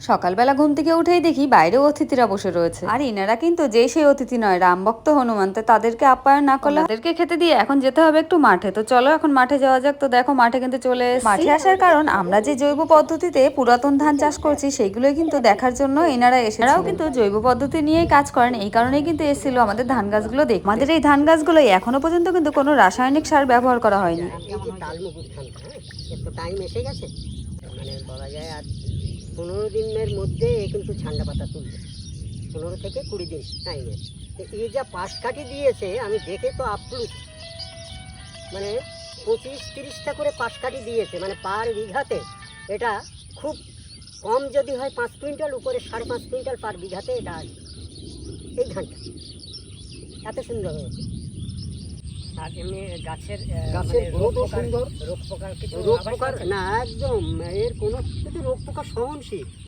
সকালবেলা ঘুম থেকে উঠেই দেখি বাইরেও অতিথিরা বসে রয়েছে, আর ইনারা কিন্তু যে সেই অতিথি নয়, রামভক্ত হনুমান। তো তাদেরকে আপ্যায়ন না করলে তাদেরকে খেতে দিয়ে এখন যেতে হবে একটু মাঠে। তো চলো এখন মাঠে যাওয়া যাক। তো দেখো মাঠে কিন্তু চলে এসেছি। মাঠে আসার কারণ আমরা যে জৈব পদ্ধতিতে পুরাতন ধান চাষ করছি সেইগুলোই কিন্তু দেখার জন্য এনারা এসেছে। এরাও কিন্তু জৈব পদ্ধতি নিয়েই কাজ করেন, এই কারণেই কিন্তু এসেছিল আমাদের ধান গাছগুলো দেখ। আমাদের এই ধান গাছগুলো এখনো পর্যন্ত কিন্তু কোনো রাসায়নিক সার ব্যবহার করা হয়নি। এই যে তালমুকুর ধানটা, একটু টাইম এসে গেছে, মানে বলা যায় আর 15 দিনের মধ্যে এ কিন্তু ঠান্ডা পাতা তুলবে, 15 থেকে 20 দিন টাইমে। এই যা পাশ কাটি দিয়েছে আমি দেখে তো আপ্লুত, মানে 25-30টা করে পাশ কাটি দিয়েছে, মানে পার বিঘাতে। এটা খুব কম যদি হয় 5 কুইন্টাল, উপরে 5.5 কুইন্টাল পার বিঘাতে এটা আছে এই ধানটা। এত সুন্দর হয়েছে। আর এমনি গাছের গ্রোথও সুন্দর, রোগ পোকার কিছু রোগ পোকার না, একদম এর কোনো রোগ পোকার সহনশীল।